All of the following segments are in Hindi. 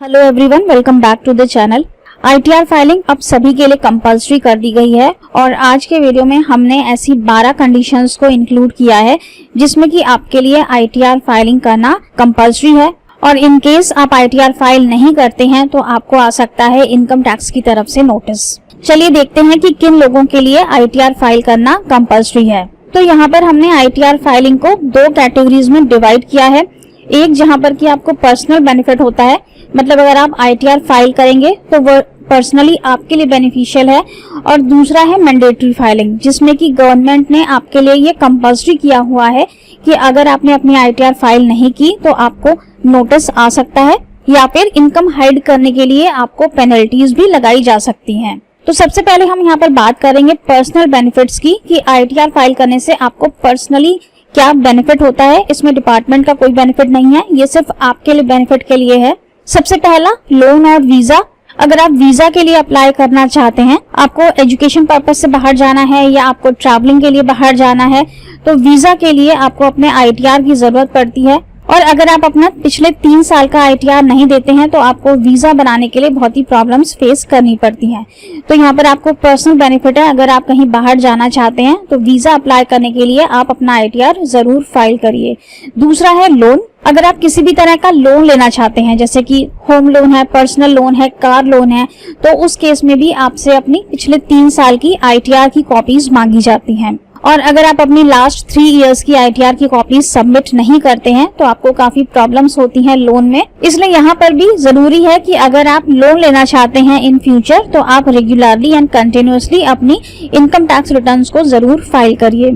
Hello everyone, welcome back to the channel. ITR filing अब सभी के लिए कंपलसरी कर दी गई है और आज के वीडियो में हमने ऐसी 12 कंडीशंस को इंक्लूड किया है जिसमें कि आपके लिए आईटीआर फाइलिंग करना कंपलसरी है और इन केस आप आईटीआर फाइल नहीं करते हैं तो आपको आ सकता है इनकम टैक्स की तरफ से नोटिस। चलिए देखते हैं कि किन लोगों के लिए आईटीआर फाइल करना कंपलसरी है। तो यहाँ पर हमने आईटीआर फाइलिंग को 2 कैटेगरीज में डिवाइड किया है। एक जहाँ पर कि आपको पर्सनल बेनिफिट होता है, मतलब अगर आप आईटीआर फाइल करेंगे तो वो पर्सनली आपके लिए बेनिफिशियल है, और दूसरा है मैंडेटरी फाइलिंग जिसमें कि गवर्नमेंट ने आपके लिए ये कंपलसरी किया हुआ है कि अगर आपने अपनी आईटीआर फाइल नहीं की तो आपको नोटिस आ सकता है या फिर इनकम हाइड करने के लिए आपको पेनल्टीज भी लगाई जा सकती हैं। तो सबसे पहले हम यहाँ पर बात करेंगे पर्सनल बेनिफिट्स की कि आईटीआर फाइल करने से आपको पर्सनली क्या बेनिफिट होता है। इसमें डिपार्टमेंट का कोई बेनिफिट नहीं है, ये सिर्फ आपके लिए बेनिफिट के लिए है। सबसे पहला लोन और वीजा। अगर आप वीजा के लिए अप्लाई करना चाहते हैं, आपको एजुकेशन पर्पस से बाहर जाना है या आपको ट्रैवलिंग के लिए बाहर जाना है, तो वीजा के लिए आपको अपने आईटीआर की जरूरत पड़ती है। और अगर आप अपना पिछले 3 साल का आईटीआर नहीं देते हैं तो आपको वीजा बनाने के लिए बहुत ही प्रॉब्लम्स फेस करनी पड़ती हैं। तो यहाँ पर आपको पर्सनल बेनिफिट है, अगर आप कहीं बाहर जाना चाहते हैं तो वीजा अप्लाई करने के लिए आप अपना आईटीआर जरूर फाइल करिए। दूसरा है लोन। अगर आप किसी भी तरह का लोन लेना चाहते हैं, जैसे कि होम लोन है, पर्सनल लोन है, कार लोन है, तो उस केस में भी आपसे अपनी पिछले 3 साल की आईटीआर की कॉपीज मांगी जाती हैं। और अगर आप अपनी लास्ट 3 इयर्स की आईटीआर की कॉपीज सबमिट नहीं करते हैं तो आपको काफी प्रॉब्लम्स होती हैं लोन में। इसलिए यहाँ पर भी जरूरी है कि अगर आप लोन लेना चाहते हैं इन फ्यूचर तो आप रेगुलरली एंड कंटिन्यूअसली अपनी इनकम टैक्स रिटर्न्स को जरूर फाइल करिए।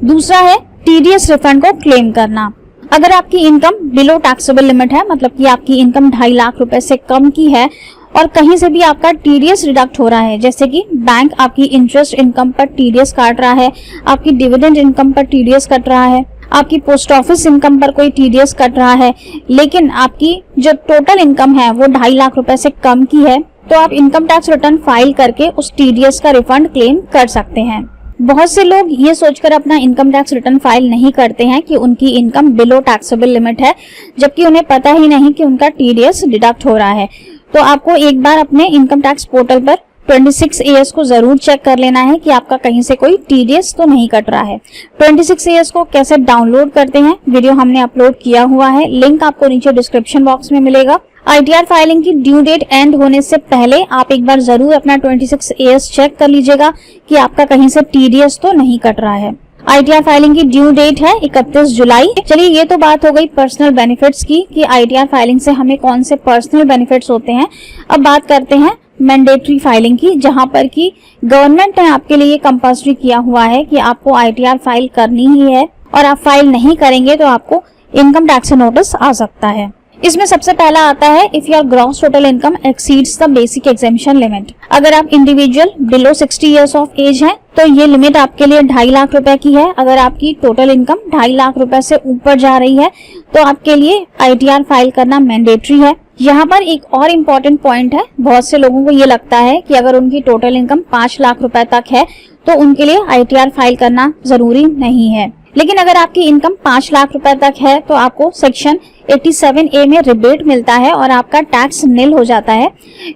दूसरा है टीडीएस रिफंड को क्लेम करना। अगर आपकी इनकम बिलो टैक्सेबल लिमिट है, मतलब कि आपकी इनकम 2.5 लाख रुपए से कम की है और कहीं से भी आपका टीडीएस डिडक्ट हो रहा है, जैसे कि बैंक आपकी इंटरेस्ट इनकम पर टीडीएस काट रहा है, आपकी डिविडेंड इनकम पर टीडीएस कट रहा है, आपकी पोस्ट ऑफिस इनकम पर कोई टीडीएस कट रहा है, लेकिन आपकी जो टोटल इनकम है वो 2.5 लाख रुपए से कम की है, तो आप इनकम टैक्स रिटर्न फाइल करके उस टीडीएस का रिफंड क्लेम कर सकते हैं। बहुत से लोग ये सोचकर अपना इनकम टैक्स रिटर्न फाइल नहीं करते हैं कि उनकी इनकम बिलो टैक्सेबल लिमिट है, जबकि उन्हें पता ही नहीं कि उनका टीडीएस डिडक्ट हो रहा है। तो आपको एक बार अपने इनकम टैक्स पोर्टल पर 26AS को जरूर चेक कर लेना है कि आपका कहीं से कोई टीडीएस तो नहीं कट रहा है। 26AS को कैसे डाउनलोड करते हैं, वीडियो हमने अपलोड किया हुआ है, लिंक आपको नीचे डिस्क्रिप्शन बॉक्स में मिलेगा। आईटीआर फाइलिंग की ड्यू डेट एंड होने से पहले आप एक बार जरूर अपना 26AS चेक कर लीजिएगा कि आपका कहीं से टीडीएस तो नहीं कट रहा है। आईटीआर फाइलिंग की ड्यू डेट है 31 जुलाई। चलिए ये तो बात हो गई पर्सनल बेनिफिट्स की कि आईटीआर फाइलिंग से हमें कौन से पर्सनल बेनिफिट्स होते हैं। अब बात करते हैं मैंडेटरी फाइलिंग की, जहां पर कि गवर्नमेंट ने आपके लिए कंपलसरी किया हुआ है कि आपको आईटीआर फाइल करनी ही है और आप फाइल नहीं करेंगे तो आपको इनकम टैक्स नोटिस आ सकता है। इसमें सबसे पहला आता है if your gross total income exceeds the basic exemption limit. अगर आप individual below 60 years of age हैं तो ये लिमिट आपके लिए 2.5 लाख रुपए की है। अगर आपकी टोटल इनकम 2.5 लाख रुपए से ऊपर जा रही है तो आपके लिए आईटीआर फाइल करना मैंडेटरी है। यहाँ पर एक और इम्पोर्टेंट पॉइंट है, बहुत से लोगों को ये लगता है कि अगर उनकी टोटल इनकम 5 लाख रुपए तक है तो उनके लिए आईटीआर फाइल करना जरूरी नहीं है, लेकिन अगर आपकी इनकम 5 लाख रुपए तक है तो आपको सेक्शन 87A में रिबेट मिलता है और आपका टैक्स निल हो जाता है।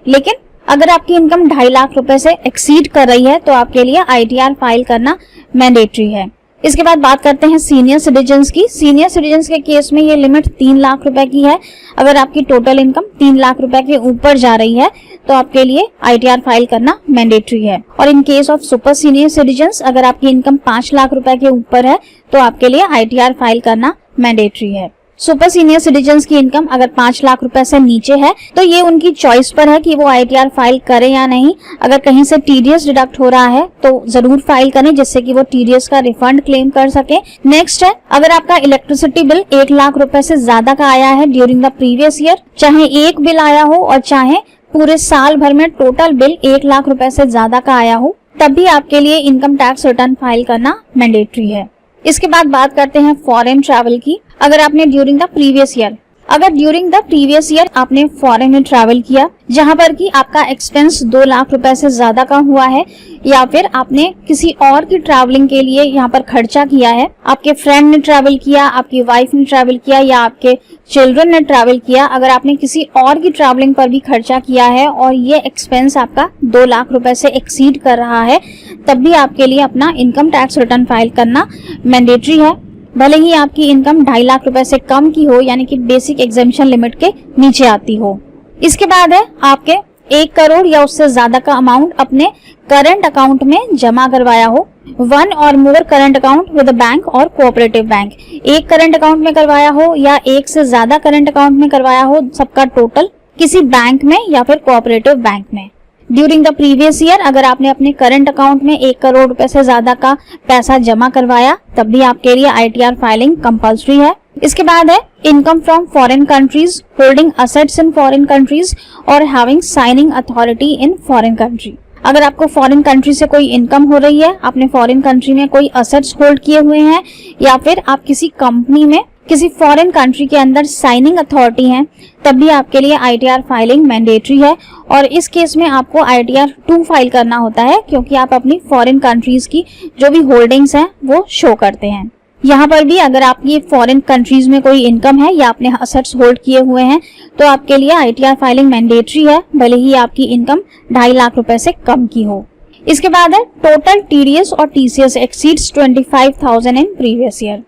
लेकिन अगर आपकी इनकम 2.5 लाख रुपए से एक्सीड कर रही है तो आपके लिए आईटीआर फाइल करना मैंडेटरी है। इसके बाद बात करते हैं सीनियर सिटीजन्स की। सीनियर सिटीजन्स के केस में ये लिमिट 3 लाख रुपए की है। अगर आपकी टोटल इनकम 3 लाख रुपए के ऊपर जा रही है तो आपके लिए आईटीआर फाइल करना मैंडेटरी है। और in case of super senior citizens, अगर आपकी इनकम 5 लाख रुपए के ऊपर है तो आपके लिए आईटीआर फाइल करना मैंडेटरी है। सुपर सीनियर सिटीजन्स की इनकम अगर 5 लाख रुपए से नीचे है तो ये उनकी चॉइस पर है कि वो आईटीआर फाइल करें या नहीं। अगर कहीं से टीडीएस डिडक्ट हो रहा है तो जरूर फाइल करें जिससे कि वो टीडीएस का रिफंड क्लेम कर सके। नेक्स्ट है, अगर आपका इलेक्ट्रिसिटी बिल 1 लाख रुपए से ज्यादा का आया है ड्यूरिंग द प्रीवियस ईयर, चाहे एक बिल आया हो और चाहे पूरे साल भर में टोटल बिल 1 लाख रुपए से ज्यादा का आया हो, तब भी आपके लिए इनकम टैक्स रिटर्न फाइल करना मैंडेटरी है। इसके बाद बात करते हैं फॉरेन ट्रैवल की। अगर आपने ड्यूरिंग द प्रीवियस ईयर अगर ड्यूरिंग द प्रीवियस ईयर आपने फॉरेन में ट्रैवल किया जहां पर कि आपका एक्सपेंस 2 लाख रुपए से ज्यादा का हुआ है, या फिर आपने किसी और की ट्रैवलिंग के लिए यहाँ पर खर्चा किया है, आपके फ्रेंड ने ट्रैवल किया, आपकी वाइफ ने ट्रैवल किया या आपके चिल्ड्रन ने ट्रैवल किया, अगर आपने किसी और की ट्रैवलिंग पर भी खर्चा किया है और ये एक्सपेंस आपका 2 लाख रुपए से एक्सीड कर रहा है, तब भी आपके लिए अपना इनकम टैक्स रिटर्न फाइल करना मैंडेटरी है, भले ही आपकी इनकम 2.5 लाख रुपए से कम की हो, यानी कि बेसिक एग्जेम्पशन लिमिट के नीचे आती हो। इसके बाद है आपके 1 करोड़ या उससे ज्यादा का अमाउंट अपने करंट अकाउंट में जमा करवाया हो, 1 और मोर करंट अकाउंट विद बैंक और कोऑपरेटिव बैंक, एक करंट अकाउंट में करवाया हो या एक से ज्यादा करंट अकाउंट में करवाया हो, सबका टोटल किसी बैंक में या फिर कोऑपरेटिव बैंक में। ड्यूरिंग द प्रीवियस ईयर अगर आपने अपने करंट अकाउंट में 1 करोड़ रुपए से ज्यादा का पैसा जमा करवाया, तब भी आपके लिए ITR फाइलिंग कंपल्सरी है। इसके बाद है income from foreign countries, holding assets in foreign countries और having signing authority in foreign country. अगर आपको फॉरेन कंट्री से कोई इनकम हो रही है, आपने फॉरेन कंट्री में कोई असेट्स होल्ड किए हुए हैं, या फिर आप किसी कंपनी में किसी फॉरेन कंट्री के अंदर साइनिंग अथॉरिटी है, तब भी आपके लिए ITR फाइलिंग मैंडेटरी है। और इस केस में आपको ITR 2 फाइल करना होता है, क्योंकि आप अपनी फॉरेन कंट्रीज की जो भी होल्डिंग्स हैं वो शो करते हैं। यहाँ पर भी अगर आपकी फॉरेन कंट्रीज में कोई इनकम है या आपने असेट्स होल्ड किए हुए हैं, तो आपके लिए ITR फाइलिंग मैंडेटरी है, भले ही आपकी इनकम 2.5 लाख रुपए से कम की हो। इसके बाद है टोटल TDS और TCS exceeds 25,000 in previous year.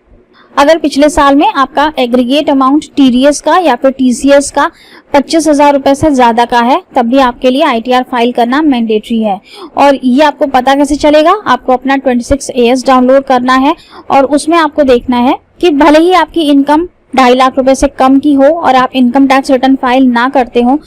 अगर पिछले साल में आपका एग्रीगेट अमाउंट TDS का या फिर TCS का 25,000 रुपए से ज्यादा का है, तब भी आपके लिए ITR फाइल करना मैंडेटरी है। और ये आपको पता कैसे चलेगा? आपको अपना 26AS डाउनलोड करना है और उसमें आपको देखना है कि भले ही आपकी इनकम 2.5 लाख रुपए से कम की हो और आप इनकम टैक्स रिटर्न फाइल ना करते हो,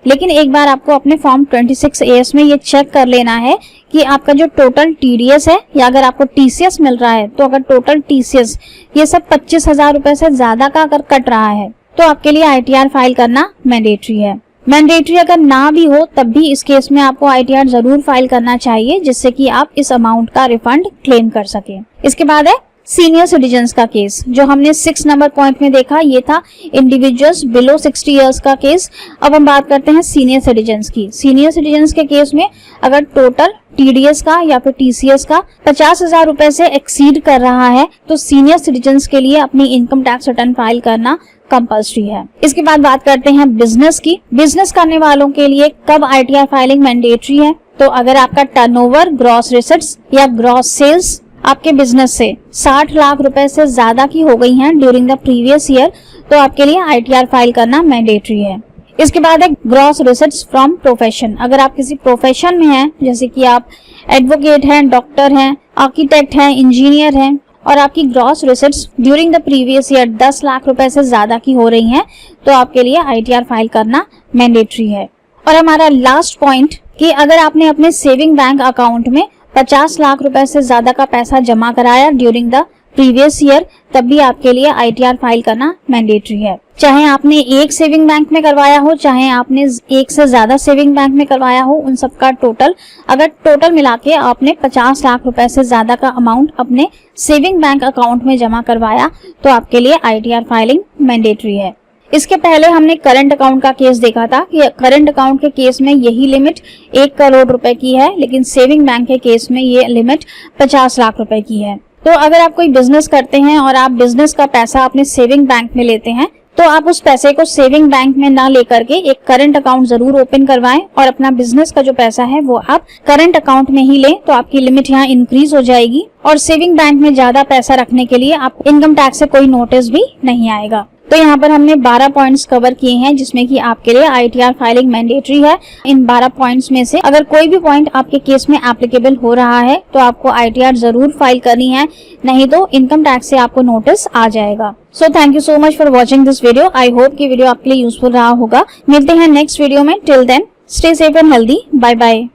लेकिन एक बार आपको अपने फॉर्म 26AS में ये चेक कर लेना है कि आपका जो टोटल TDS है या अगर आपको TCS मिल रहा है, तो अगर टोटल TCS ये सब 25,000 रुपए से ज्यादा का अगर कट रहा है, तो आपके लिए ITR फाइल करना मैंडेटरी है। मैंडेटरी अगर ना भी हो, तब भी इस केस में आपको ITR जरूर फाइल करना चाहिए, जिससे कि आप इस अमाउंट का रिफंड क्लेम कर सके। इसके बाद है सीनियर सिटीजन्स का केस, जो हमने 6 नंबर पॉइंट में देखा, ये था इंडिविजुअल्स बिलो 60 इयर्स का केस। अब हम बात करते हैं सीनियर सिटीजन्स की। सीनियर सिटीजन्स के केस में अगर टोटल TDS का या फिर TCS का 50,000 रुपए से एक्सीड कर रहा है, तो सीनियर सिटीजन्स के लिए अपनी इनकम टैक्स रिटर्न फाइल करना कंपल्सरी है। इसके बाद बात करते हैं बिजनेस की। बिजनेस करने वालों के लिए कब ITR फाइलिंग मैंडेटरी है? तो अगर आपका टर्नओवर, ग्रॉस रिसीट्स या ग्रॉस सेल्स आपके बिजनेस से 60 लाख रुपए से ज्यादा की हो गई हैं ड्यूरिंग द प्रीवियस ईयर, तो आपके लिए ITR फाइल करना मैंडेटरी है। इसके बाद है ग्रॉस रिसीट्स फ्रॉम प्रोफेशन। अगर आप किसी प्रोफेशन में हैं, जैसे कि आप एडवोकेट हैं, डॉक्टर हैं, आर्किटेक्ट हैं, इंजीनियर हैं, और आपकी gross receipts during the previous year 10 lakh रुपए से ज्यादा की हो रही हैं, तो आपके लिए ITR फाइल करना मैंडेटरी है। और हमारा लास्ट पॉइंट कि अगर आपने अपने सेविंग बैंक अकाउंट में 50 लाख रुपए से ज्यादा का पैसा जमा कराया ड्यूरिंग द प्रीवियस ईयर, तब भी आपके लिए ITR फाइल करना मैंडेटरी है। चाहे आपने एक सेविंग बैंक में करवाया हो, चाहे आपने एक से ज्यादा सेविंग बैंक में करवाया हो, उन सबका टोटल अगर टोटल मिला के आपने 50 लाख रुपए से ज्यादा का अमाउंट अपने सेविंग बैंक अकाउंट में जमा करवाया, तो आपके लिए ITR फाइलिंग मैंडेटरी है। इसके पहले हमने करंट अकाउंट का केस देखा था कि करंट अकाउंट के केस में यही लिमिट 1 करोड़ रुपए की है, लेकिन सेविंग बैंक के केस में ये लिमिट 50 लाख रुपए की है। तो अगर आप कोई बिजनेस करते हैं और आप बिजनेस का पैसा अपने सेविंग बैंक में लेते हैं, तो आप उस पैसे को सेविंग बैंक में ना लेकर के एक करंट अकाउंट जरूर ओपन करवाएं और अपना बिजनेस का जो पैसा है वो आप करंट अकाउंट में ही लें, तो आपकी लिमिट यहाँ इंक्रीज हो जाएगी और सेविंग बैंक में ज्यादा पैसा रखने के लिए आप इनकम टैक्स से कोई नोटिस भी नहीं आएगा। तो यहाँ पर हमने 12 पॉइंट्स कवर किए हैं, जिसमें कि आपके लिए ITR फाइलिंग मैंडेटरी है। इन 12 पॉइंट्स में से अगर कोई भी पॉइंट आपके केस में एप्लीकेबल हो रहा है, तो आपको ITR जरूर फाइल करनी है, नहीं तो इनकम टैक्स से आपको नोटिस आ जाएगा। So thank you so much for watching this video. I hope कि वीडियो आपके लिए यूजफुल रहा होगा। मिलते हैं नेक्स्ट वीडियो में। Till then stay safe and healthy. Bye bye.